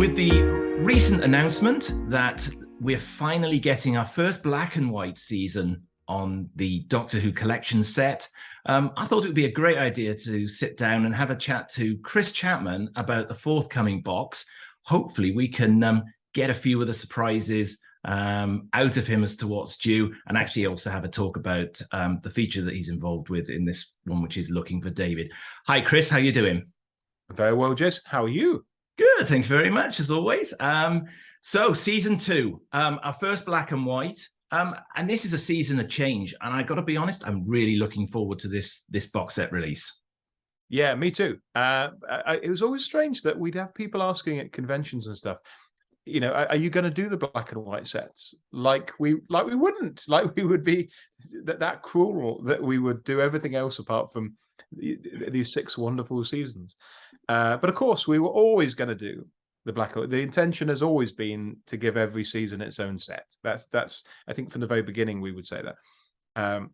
With the recent announcement that we're finally getting our first black and white season on the Doctor Who collection set, I thought it would be a great idea to sit down and have a chat to Chris Chapman about the forthcoming box. Hopefully we can get a few of the surprises out of him as to what's due, and actually also have a talk about the feature that he's involved with in this one, which is Looking for David. Hi, Chris. How you doing? Very well, Jess. How are you? Good. Thank you very much, as always. So season 2, our first black and white. And this is a season of change. And I got to be honest, I'm really looking forward to this box set release. Yeah, me too. It was always strange that we'd have people asking at conventions and stuff, you know, are you going to do the black and white sets? Like we wouldn't. Like we would be that cruel that we would do everything else apart from these 6 wonderful seasons. But of course, we were always going to do the black. The intention has always been to give every season its own set. That's I think from the very beginning we would say that.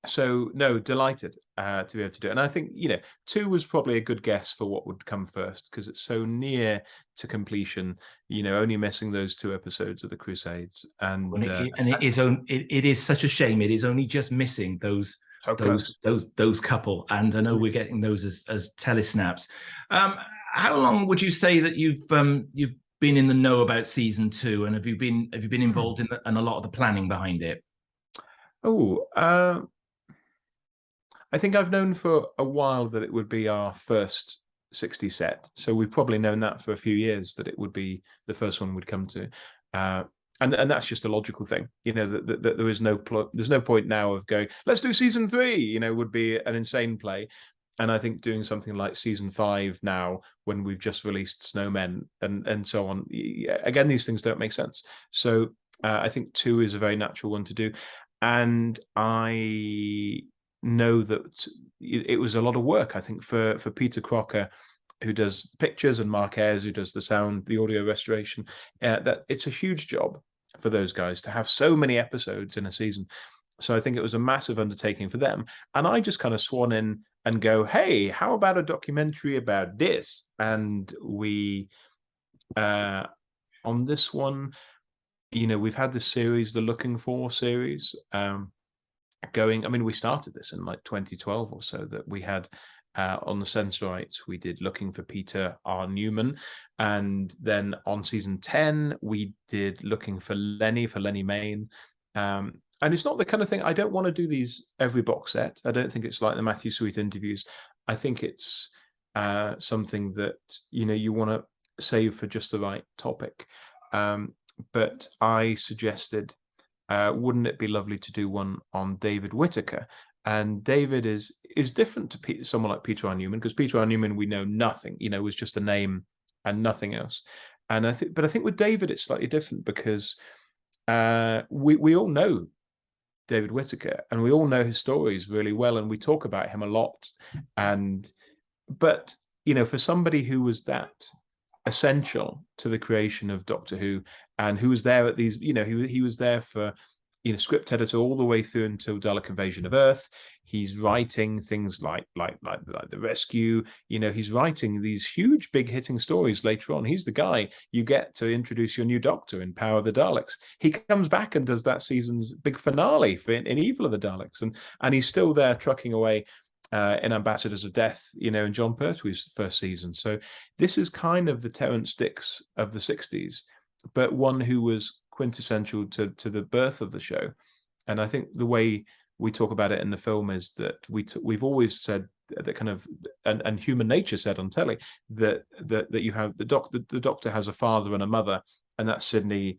So no, delighted to be able to do it. And I think, you know, 2 was probably a good guess for what would come first because it's so near to completion. You know, only missing those 2 episodes of the Crusades, and it is such a shame. It is only just missing those couple, and I know we're getting those as telesnaps. How long would you say that you've been in the know about season 2, and have you been involved in a lot of the planning behind it? I think I've known for a while that it would be our first 60 set. So we've probably known that for a few years, that it would be the first one we'd come to. And that's just a logical thing, you know, that there's no point now of going, let's do season 3, you know, would be an insane play. And I think doing something like season 5 now, when we've just released Snowmen and so on, again, these things don't make sense. So I think 2 is a very natural one to do. And I know that it was a lot of work, I think, for Peter Crocker, who does pictures, and Mark Ayres, who does the sound, the audio restoration. That it's a huge job for those guys to have so many episodes in a season. So I think it was a massive undertaking for them. And I just kind of swan in and go, hey, how about a documentary about this? And we, on this one, you know, we've had this series, the Looking For series, going. I mean, we started this in like 2012 or so, that we had on the Sensorites, we did Looking for Peter R. Newman, and then on season 10 we did Looking for Lenny Main. And it's not the kind of thing, I don't want to do these every box set. I don't think it's like the Matthew Sweet interviews. I think it's something that, you know, you want to save for just the right topic. But I suggested, wouldn't it be lovely to do one on David Whittaker? And David is different to someone like Peter R. Newman, because Peter R. Newman, we know nothing, you know, was just a name and nothing else. And I think with David it's slightly different, because we all know David Whittaker, and we all know his stories really well, and we talk about him a lot. But you know, for somebody who was that essential to the creation of Doctor Who, and who was there at these, you know, he was there for, you know, script editor all the way through until Dalek Invasion of Earth. He's writing things like The Rescue. You know, he's writing these huge, big hitting stories later on. He's the guy you get to introduce your new Doctor in Power of the Daleks. He comes back and does that season's big finale in Evil of the Daleks, and he's still there trucking away in Ambassadors of Death, you know, in John Pertwee's first season. So this is kind of the Terrance Dicks of the 60s, but one who was quintessential to the birth of the show. And I think the way we talk about it in the film is that we've always said that kind of, and Human Nature said on telly, that you have the Doctor has a father and a mother, and that's Sidney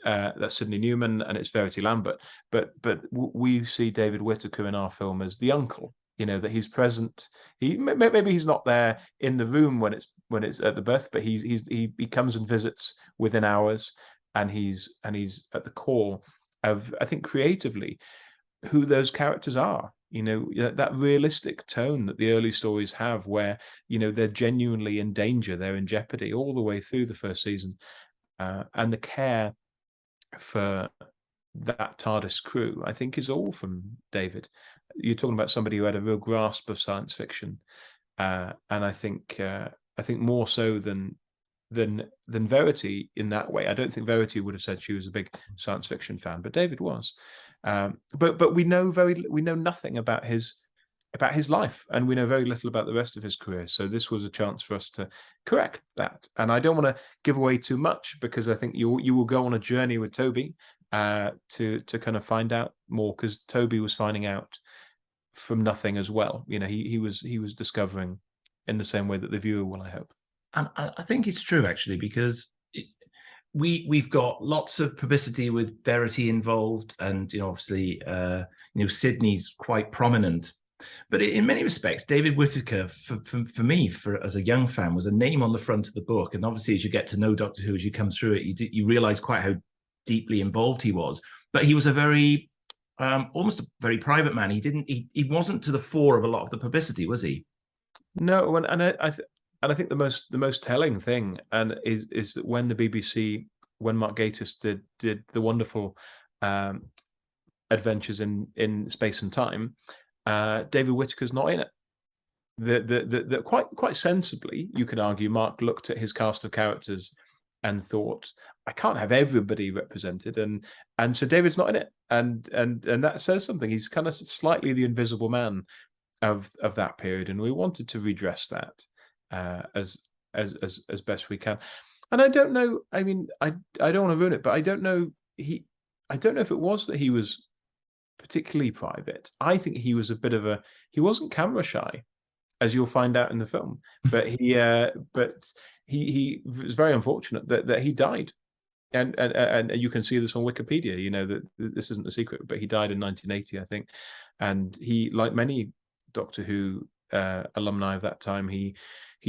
Newman, and it's Verity Lambert. But we see David Whittaker in our film as the uncle. You know, that he's present. Maybe he's not there in the room when it's at the birth, but he comes and visits within hours, and he's at the core of, I think, creatively, who those characters are. You know, that realistic tone that the early stories have, where, you know, they're genuinely in danger, they're in jeopardy all the way through the first season, and the care for that TARDIS crew, I think, is all from David. You're talking about somebody who had a real grasp of science fiction, and I think more so than than Verity in that way. I don't think Verity would have said she was a big science fiction fan, but David was. But we know nothing about his life, and we know very little about the rest of his career. So this was a chance for us to correct that. And I don't want to give away too much, because I think you will go on a journey with Toby to kind of find out more, because Toby was finding out from nothing as well. You know, he was discovering in the same way that the viewer will, I hope. And I think it's true, actually, because we've got lots of publicity with Verity involved, and obviously Sydney's quite prominent. But in many respects, David Whittaker, for me, as a young fan, was a name on the front of the book. And obviously, as you get to know Doctor Who, as you come through it, you realize quite how deeply involved he was. But he was a very almost a very private man. He wasn't to the fore of a lot of the publicity, was he? No, and I think the most telling thing is that when the BBC, when Mark Gatiss did the wonderful adventures in space and time, David Whittaker's not in it. The quite sensibly, you could argue, Mark looked at his cast of characters and thought, I can't have everybody represented, and so David's not in it, and that says something. He's kind of slightly the invisible man of that period, and we wanted to redress that as best we can. And I don't know. I mean, I don't want to ruin it, but I don't know. I don't know if it was that he was particularly private. I think he was he wasn't camera shy, as you'll find out in the film. But he was very unfortunate that he died. And you can see this on Wikipedia, that this isn't a secret, but he died in 1980, I think. And he, like many Doctor Who alumni of that time, he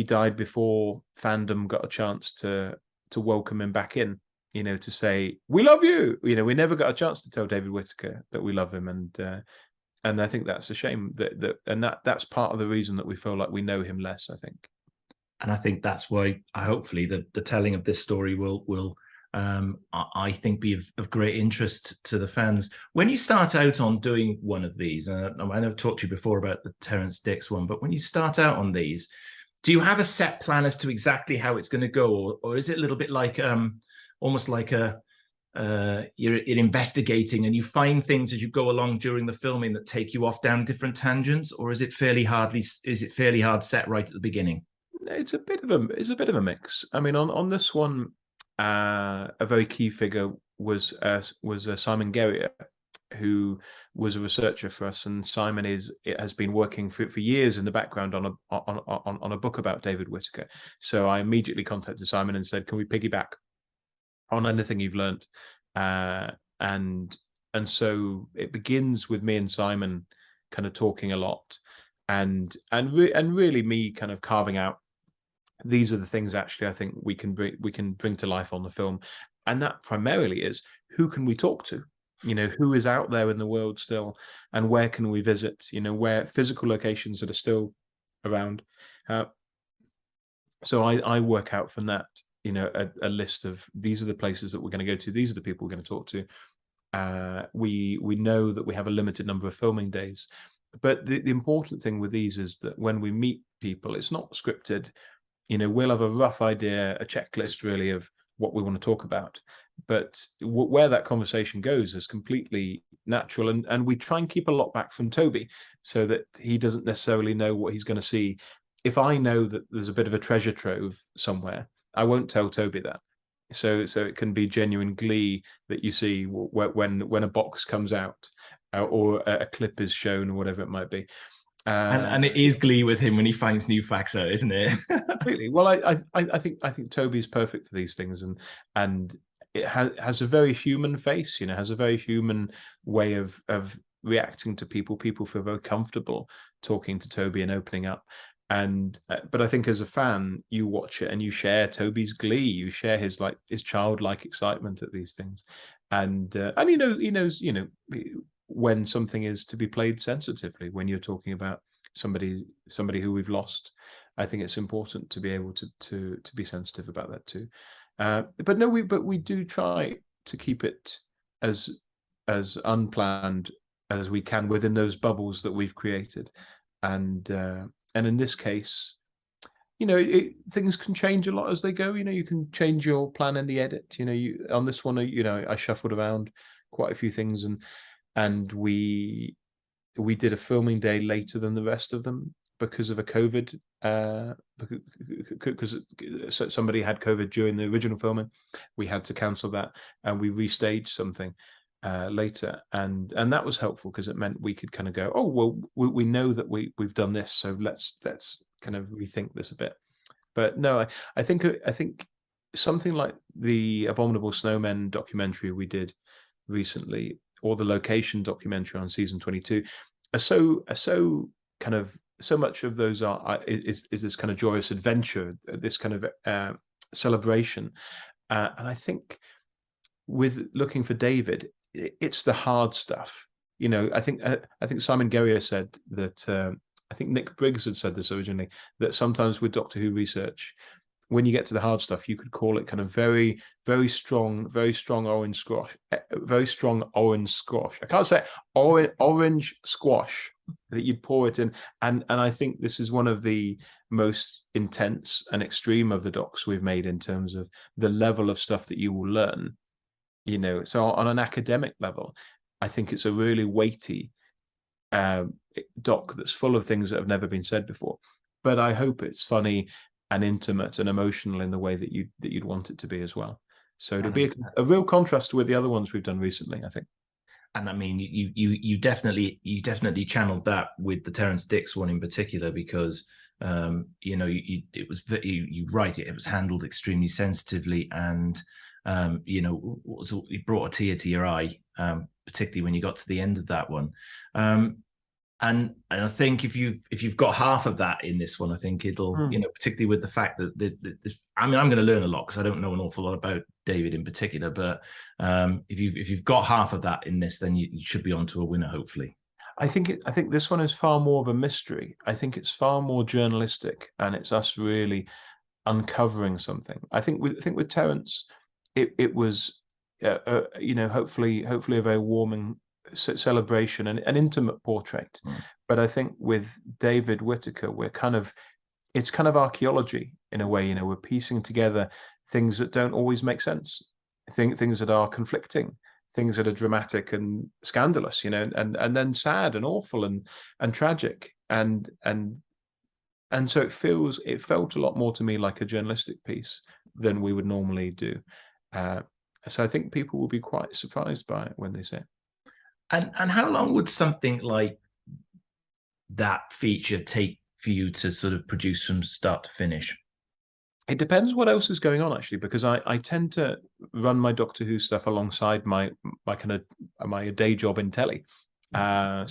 died before fandom got a chance to welcome him back in, to say, we love you. We never got a chance to tell David Whittaker that we love him. And I think that's a shame that's part of the reason that we feel like we know him less, I think. And I think that's why hopefully the telling of this story will I think be of great interest to the fans. When you start out on doing one of these, I know I've talked to you before about the Terrance Dicks one, but when you start out on these, do you have a set plan as to exactly how it's going to go, or is it a little bit like almost like you're investigating and you find things as you go along during the filming that take you off down different tangents, or is it fairly hard set right at the beginning? It's a bit of a mix. I mean, on this one, a very key figure was Simon Guerrier, who was a researcher for us, and Simon has been working for years in the background on a book about David Whittaker. So I immediately contacted Simon and said, can we piggyback on anything you've learned? And so it begins with me and Simon kind of talking a lot, and really me kind of carving out, these are the things actually I think we can bring to life on the film. And that primarily is, who can we talk to? Who is out there in the world still, and where can we visit? Where physical locations that are still around. So I work out from that, a list of, these are the places that we're going to go to. These are the people we're going to talk to. We know that we have a limited number of filming days, but the important thing with these is that when we meet people, it's not scripted. We'll have a rough idea, a checklist really of what we want to talk about, but where that conversation goes is completely natural, and we try and keep a lot back from Toby, so that he doesn't necessarily know what he's going to see. If I know that there's a bit of a treasure trove somewhere, I won't tell Toby that. So it can be genuine glee that you see when a box comes out, or a clip is shown, or whatever it might be. And it is glee with him when he finds new facts out, isn't it? Completely. Well, I think Toby's perfect for these things, and it has a very human face. Has a very human way of reacting to people. People feel very comfortable talking to Toby and opening up. And but I think as a fan, you watch it and you share Toby's glee. You share his childlike excitement at these things, and he knows when something is to be played sensitively. When you're talking about somebody who we've lost, I think it's important to be able to be sensitive about that too. But we do try to keep it as unplanned as we can within those bubbles that we've created, and in this case, things can change a lot as they go. You can change your plan in the edit. On this one, I shuffled around quite a few things, and we did a filming day later than the rest of them because of a COVID, because somebody had COVID during the original filming. We had to cancel that, and we restaged something later, and that was helpful because it meant we could kind of go, oh well, we know that we've done this, so let's kind of rethink this a bit. But no, I think something like the Abominable Snowmen documentary we did recently, or the location documentary on season 22, are so kind of, so much of those is this kind of joyous adventure, this kind of celebration, and I think with Looking for David, it's the hard stuff. I think Simon Guerrier said that. I think Nick Briggs had said this originally, that sometimes with Doctor Who research, when you get to the hard stuff, you could call it kind of very, very strong orange squash, very strong orange squash. I can't say orange squash that you'd pour it in, and I think this is one of the most intense and extreme of the docs we've made in terms of the level of stuff that you will learn. So on an academic level, I think it's a really weighty doc that's full of things that have never been said before. But I hope it's funny and intimate and emotional in the way that you'd want it to be as well. So it'll be a real contrast with the other ones we've done recently, I think. And I mean, you definitely channeled that with the Terrence Dicks one in particular, because it was handled extremely sensitively, and it brought a tear to your eye, particularly when you got to the end of that one. And I think if you've got half of that in this one, I think it'll, particularly with the fact that I'm going to learn a lot because I don't know an awful lot about David in particular. But if you've got half of that in this, then you should be on to a winner, hopefully. I think this one is far more of a mystery. I think it's far more journalistic, and it's us really uncovering something. I think with Terrence, it was hopefully a very warming celebration and an intimate portrait. But I think with David Whittaker, it's kind of archaeology in a way. We're piecing together things that don't always make sense, things that are conflicting, things that are dramatic and scandalous, and then sad and awful and tragic, and so it felt a lot more to me like a journalistic piece than we would normally do. So I think people will be quite surprised by it when they see it. And how long would something like that feature take for you to sort of produce from start to finish? It depends what else is going on, actually, because I tend to run my Doctor Who stuff alongside my day job in telly. I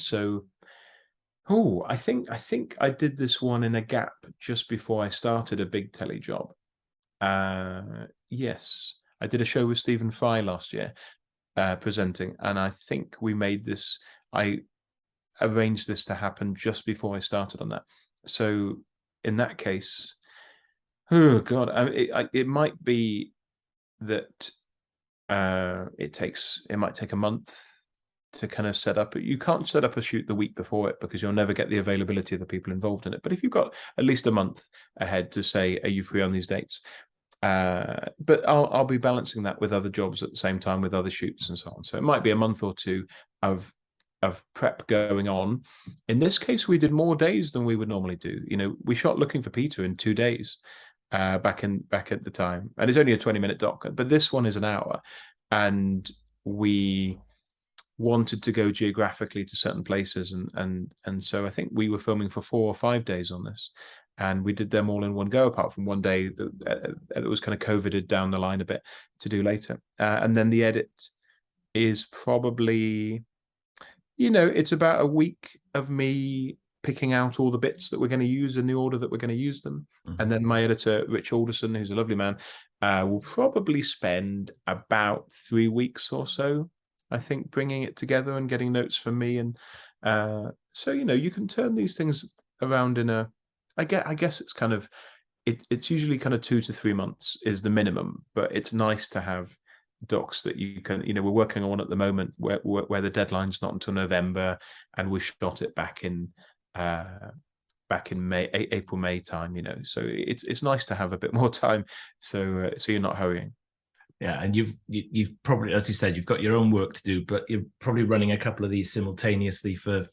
think I did this one in a gap just before I started a big telly job. Yes, I did a show with Stephen Fry last year, presenting, and I think I arranged this to happen just before I started on that. So in that case, oh god, it might be that it might take a month to kind of set up. You can't set up a shoot the week before it because you'll never get the availability of the people involved in it. But if you've got at least a month ahead to say, are you free on these dates? But I'll be balancing that with other jobs at the same time, with other shoots and so on. So it might be a month or two of prep going on. In this case, we did more days than we would normally do. We shot Looking for Peter in 2 days back at the time, and it's only a 20-minute doc, but this one is an hour, and we wanted to go geographically to certain places, and so I think we were filming for 4 or 5 days on this. And we did them all in one go, apart from one day that was kind of COVIDed down the line a bit to do later. And then the edit is probably, it's about a week of me picking out all the bits that we're going to use in the order that we're going to use them. Mm-hmm. And then my editor, Rich Alderson, who's a lovely man, will probably spend about 3 weeks or so, I think, bringing it together and getting notes from me. And so, you can turn these things around in I guess it's kind of, it's usually kind of 2 to 3 months is the minimum, but it's nice to have docs that you can, we're working on at the moment where the deadline's not until November, and we shot it back in back in April, May time. So it's nice to have a bit more time, so you're not hurrying. Yeah, and you've probably, as you said, you've got your own work to do, but you're probably running a couple of these simultaneously for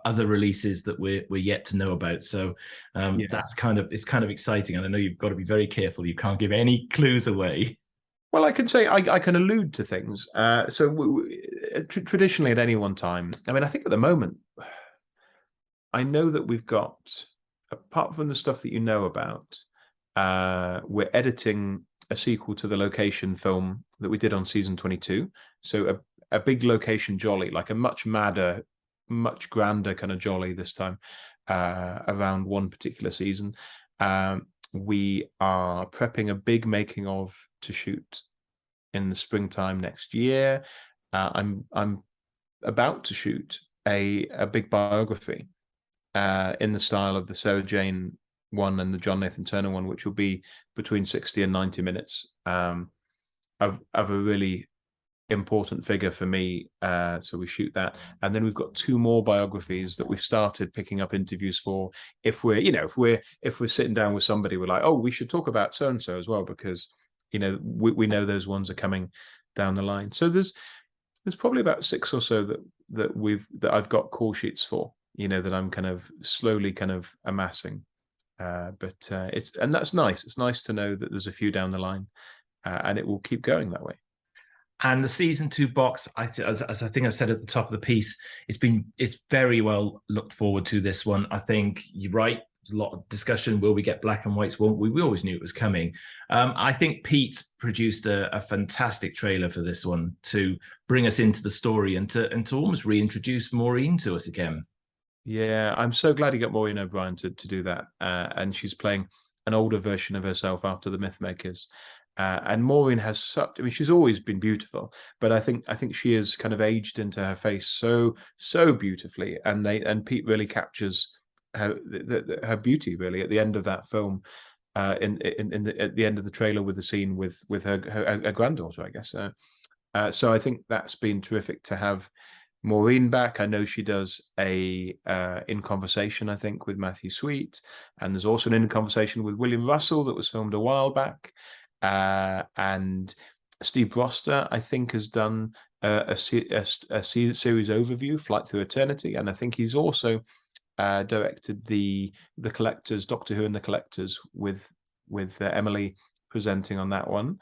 other releases that we're yet to know about. So that's it's kind of exciting, and I know you've got to be very careful. You can't give any clues away. Well, I can say I can allude to things. Traditionally, at any one time, I mean, I think at the moment, I know that we've got, apart from the stuff that you know about, we're editing a sequel to the location film that we did on season 22. So a big location jolly, like a much madder, much grander kind of jolly this time, around one particular season. We are prepping a big making of to shoot in the springtime next year. I'm about to shoot a big biography in the style of the Sarah Jane one and the John Nathan Turner one, which will be between 60 and 90 minutes, of a really important figure for me. So we shoot that, and then we've got 2 more biographies that we've started picking up interviews for. If we're sitting down with somebody, we're like, oh, we should talk about so and so as well, because we know those ones are coming down the line. So there's probably about 6 or so that I've got call sheets for, that I'm kind of slowly kind of amassing. But that's nice. It's nice to know that there's a few down the line, and it will keep going that way. And the season 2 box, as I think I said at the top of the piece, it's very well looked forward to, this one. I think you're right. There's a lot of discussion. Will we get black and whites? Won't we? We always knew it was coming. I think Pete produced a fantastic trailer for this one to bring us into the story and to almost reintroduce Maureen to us again. Yeah, I'm so glad he got Maureen O'Brien to do that. And she's playing an older version of herself after the Mythmakers. And Maureen has she's always been beautiful, but I think she has kind of aged into her face so beautifully. And Pete really captures her beauty really at the end of that film, at the end of the trailer, with the scene with her granddaughter, I guess. So I think that's been terrific to have Maureen back. I know she does a In Conversation, I think, with Matthew Sweet, and there's also an In Conversation with William Russell that was filmed a while back. And Steve Broster, I think, has done a series overview, Flight Through Eternity, and I think he's also directed the Collectors, Doctor Who and the Collectors, with Emily presenting on that one.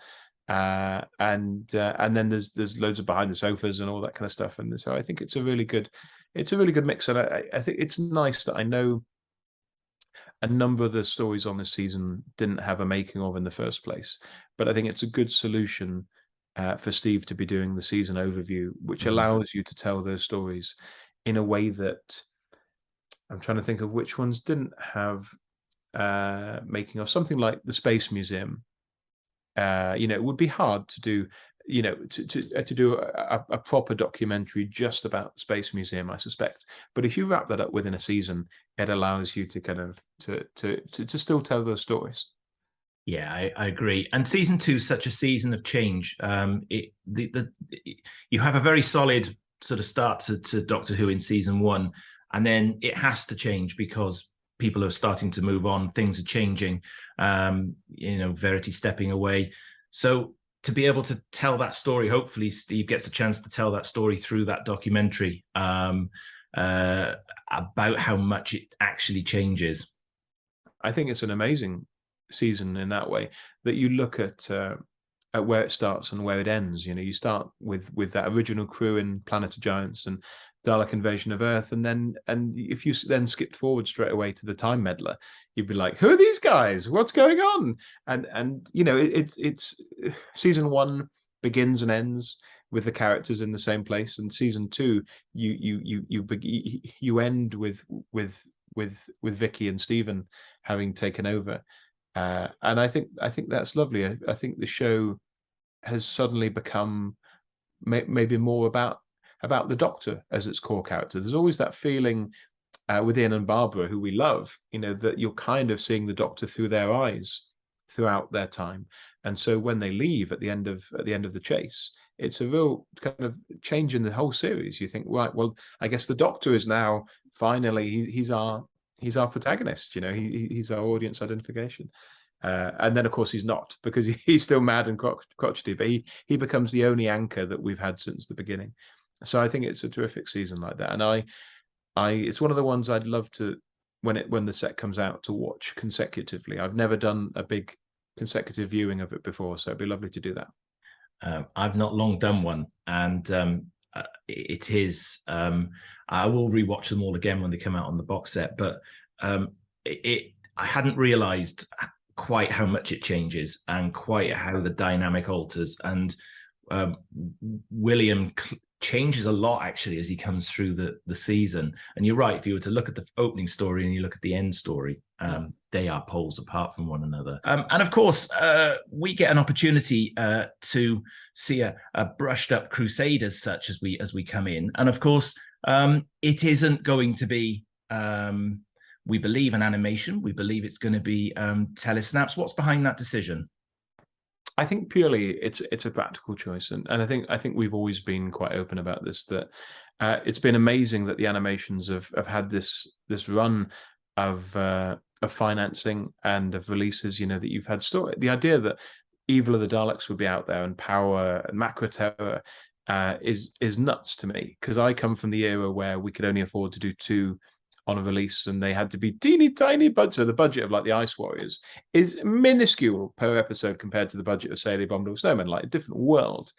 And then there's loads of Behind the Sofas and all that kind of stuff, and so I think it's a really good mix. And I think it's nice that I know a number of the stories on this season didn't have a making of in the first place, but I think it's a good solution for Steve to be doing the season overview, which allows you to tell those stories in a way that I'm trying to think of which ones didn't have making of. Something like the Space Museum. It would be hard to do, to do a proper documentary just about the Space Museum, I suspect. But if you wrap that up within a season, it allows you to kind of to still tell those stories. Yeah, I agree. And season 2 is such a season of change. You have a very solid sort of start to Doctor Who in season 1, and then it has to change because people are starting to move on. Things are changing. Verity stepping away. So to be able to tell that story, hopefully Steve gets a chance to tell that story through that documentary, about how much it actually changes. I think it's an amazing season in that way, that you look at where it starts and where it ends. You start with that original crew in Planet of Giants and Dalek Invasion of Earth, and if you then skipped forward straight away to the Time Meddler, you'd be like, who are these guys? What's going on? And it's season 1 begins and ends with the characters in the same place, and season 2 you end with Vicky and Stephen having taken over, and I think that's lovely. I think the show has suddenly become maybe more about the Doctor as its core character. There's always that feeling with Ian and Barbara, who we love, that you're kind of seeing the Doctor through their eyes throughout their time. And so when they leave at the end of the chase, it's a real kind of change in the whole series. You think, right, well, I guess the Doctor is now finally he's our he's our protagonist. He's our audience identification. And then, of course, he's not, because he's still mad and crotchety, but he becomes the only anchor that we've had since the beginning. So I think it's a terrific season like that. And I it's one of the ones I'd love to, when the set comes out, to watch consecutively. I've never done a big consecutive viewing of it before, so it'd be lovely to do that. I've not long done one, and it is. I will rewatch them all again when they come out on the box set, but I hadn't realised quite how much it changes and quite how the dynamic alters. And William changes a lot actually as he comes through the season. And you're right, if you were to look at the opening story and you look at the end story, they are poles apart from one another. And of course, we get an opportunity to see a brushed up crusade as such as we come in. And of course, it isn't going to be, we believe, an animation. We believe it's going to be telesnaps. What's behind that decision? I think purely it's a practical choice, and I think we've always been quite open about this, that it's been amazing that the animations have had this run of financing and of releases. That you've had the idea that Evil of the Daleks would be out there, and Power and Macro Terror is nuts to me, because I come from the era where we could only afford to do 2 on a release, and they had to be teeny tiny budget. So the budget of like the Ice Warriors is minuscule per episode compared to the budget of, say, the Abominable Snowmen, like a different world.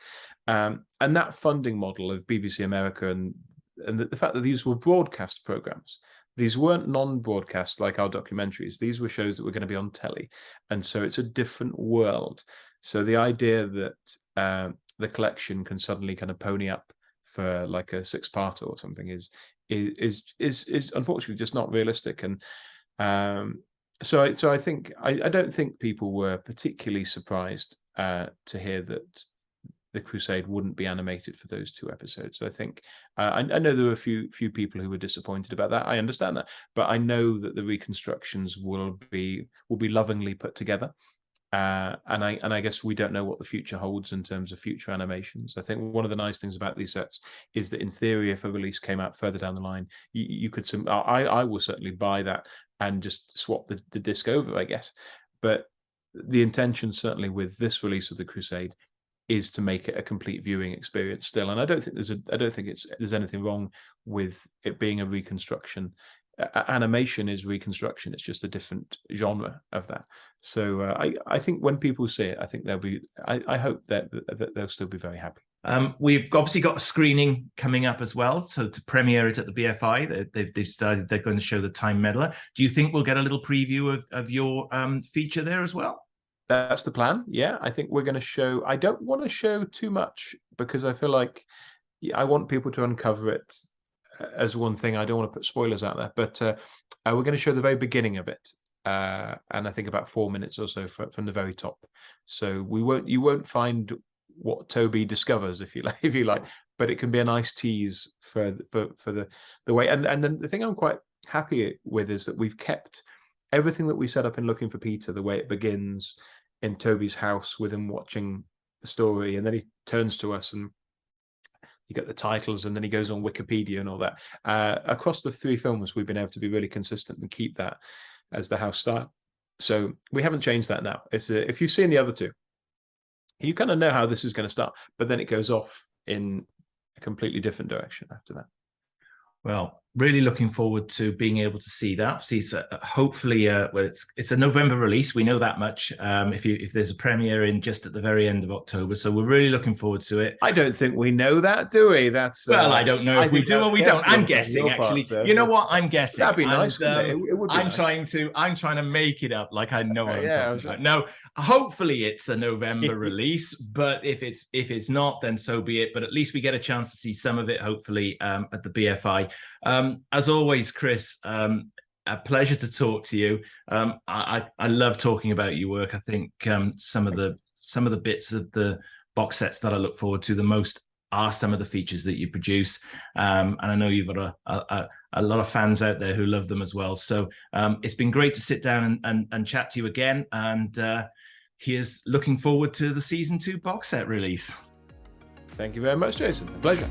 And that funding model of BBC America, and the fact that these were broadcast programs, these weren't non-broadcast like our documentaries. These were shows that were going to be on telly, and so it's a different world. So the idea that the collection can suddenly kind of pony up for like a 6-parter or something is unfortunately just not realistic. And so I think I don't think people were particularly surprised to hear that the Crusade wouldn't be animated for those 2 episodes. So I think I know there were a few people who were disappointed about that. I understand that, but I know that the reconstructions will be lovingly put together. And I guess we don't know what the future holds in terms of future animations. I think one of the nice things about these sets is that, in theory, if a release came out further down the line, you could. I will certainly buy that and just swap the disc over, I guess. But the intention, certainly with this release of the Crusade, is to make it a complete viewing experience still. And I don't think there's anything wrong with it being a reconstruction. Animation is reconstruction. It's just a different genre of that. So I think when people see it, I think they'll be. I hope that they'll still be very happy. We've obviously got a screening coming up as well. So to premiere it at the BFI, they've decided they're going to show the Time Meddler. Do you think we'll get a little preview of your feature there as well? That's the plan. Yeah, I think we're going to show. I don't want to show too much, because I feel like I want people to uncover it as one thing. I don't want to put spoilers out there, but we're going to show the very beginning of it, and I think about 4 minutes or so from the very top. So you won't find what Toby discovers, if you like, but it can be a nice tease for the way. And then the thing I'm quite happy with is that we've kept everything that we set up in Looking for Peter, the way it begins in Toby's house with him watching the story, and then he turns to us and you get the titles, and then he goes on Wikipedia and all that. Across the 3 films, we've been able to be really consistent and keep that as the house style. So we haven't changed that now. It's if you've seen the other 2, you kind of know how this is going to start, but then it goes off in a completely different direction after that. Well, really looking forward to being able to see that. Hopefully, it's a November release. We know that much. If there's a premiere in just at the very end of October, so we're really looking forward to it. I don't think we know that, do we? Well, I don't know if we do or we don't. I'm guessing, actually. Part, you know what? I'm guessing. That'd be nice. It would be I'm nice. I'm trying to make it up like I know what I'm talking about. No, hopefully it's a November release, but if it's not, then so be it. But at least we get a chance to see some of it, hopefully, at the BFI. As always, Chris, a pleasure to talk to you. I love talking about your work. I think some of the bits of the box sets that I look forward to the most are some of the features that you produce, and I know you've got a lot of fans out there who love them as well. So it's been great to sit down and chat to you again, and here's looking forward to the season 2 box set release. Thank you very much, Jason. A pleasure.